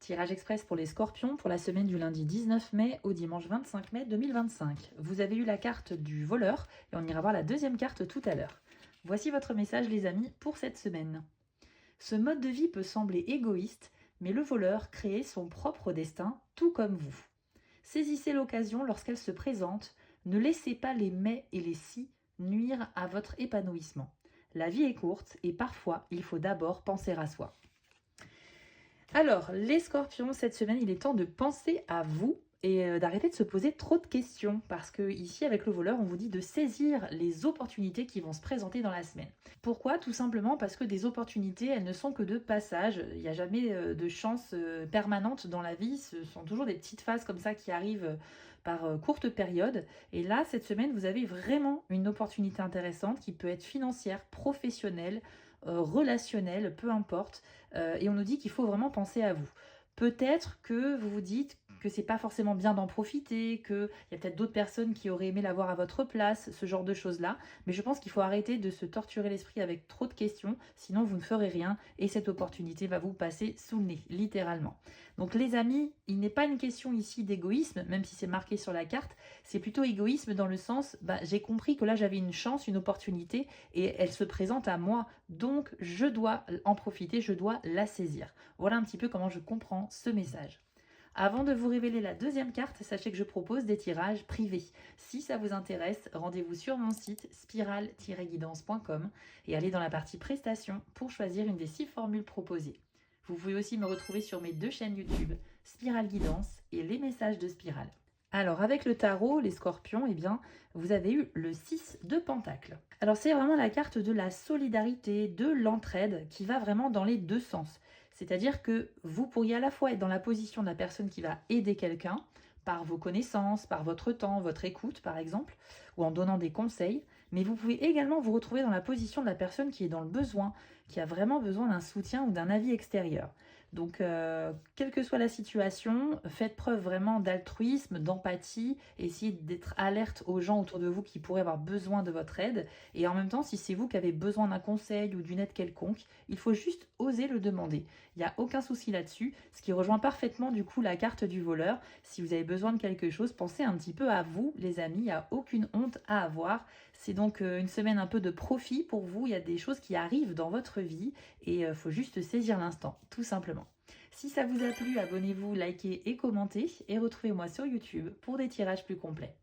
Tirage express pour les scorpions pour la semaine du lundi 19 mai au dimanche 25 mai 2025. Vous avez eu la carte du voleur et on ira voir la deuxième carte tout à l'heure. Voici votre message les amis pour cette semaine. Ce mode de vie peut sembler égoïste, mais le voleur crée son propre destin tout comme vous. Saisissez l'occasion lorsqu'elle se présente, ne laissez pas les mais et les si nuire à votre épanouissement. La vie est courte et parfois il faut d'abord penser à soi. Alors, les scorpions, cette semaine, il est temps de penser à vous et d'arrêter de se poser trop de questions. Parce que ici, avec le voleur, on vous dit de saisir les opportunités qui vont se présenter dans la semaine. Pourquoi? Tout simplement parce que des opportunités, elles ne sont que de passage. Il n'y a jamais de chance permanente dans la vie. Ce sont toujours des petites phases comme ça qui arrivent par courte période. Et là, cette semaine, vous avez vraiment une opportunité intéressante qui peut être financière, professionnelle, relationnelle, peu importe. Et on nous dit qu'il faut vraiment penser à vous. Peut-être que vous vous dites que c'est pas forcément bien d'en profiter, qu'il y a peut-être d'autres personnes qui auraient aimé l'avoir à votre place, ce genre de choses-là. Mais je pense qu'il faut arrêter de se torturer l'esprit avec trop de questions, sinon vous ne ferez rien et cette opportunité va vous passer sous le nez, littéralement. Donc les amis, il n'est pas une question ici d'égoïsme, même si c'est marqué sur la carte, c'est plutôt égoïsme dans le sens, j'ai compris que là j'avais une chance, une opportunité et elle se présente à moi, donc je dois en profiter, je dois la saisir. Voilà un petit peu comment je comprends ce message. Avant de vous révéler la deuxième carte, sachez que je propose des tirages privés. Si ça vous intéresse, rendez-vous sur mon site spiral-guidance.com et allez dans la partie prestations pour choisir une des 6 formules proposées. Vous pouvez aussi me retrouver sur mes 2 chaînes YouTube, Spiral Guidance et les messages de Spiral. Alors avec le tarot, les scorpions, vous avez eu le 6 de Pentacles. Alors c'est vraiment la carte de la solidarité, de l'entraide qui va vraiment dans les deux sens. C'est-à-dire que vous pourriez à la fois être dans la position de la personne qui va aider quelqu'un, par vos connaissances, par votre temps, votre écoute par exemple, ou en donnant des conseils, mais vous pouvez également vous retrouver dans la position de la personne qui est dans le besoin, qui a vraiment besoin d'un soutien ou d'un avis extérieur. Donc, quelle que soit la situation, faites preuve vraiment d'altruisme, d'empathie, essayez d'être alerte aux gens autour de vous qui pourraient avoir besoin de votre aide. Et en même temps, si c'est vous qui avez besoin d'un conseil ou d'une aide quelconque, il faut juste oser le demander. Il n'y a aucun souci là-dessus, ce qui rejoint parfaitement du coup la carte du voleur. Si vous avez besoin de quelque chose, pensez un petit peu à vous, les amis, il n'y a aucune honte à avoir. C'est donc une semaine un peu de profit pour vous, il y a des choses qui arrivent dans votre vie et il faut juste saisir l'instant, tout simplement. Si ça vous a plu, abonnez-vous, likez et commentez et retrouvez-moi sur YouTube pour des tirages plus complets.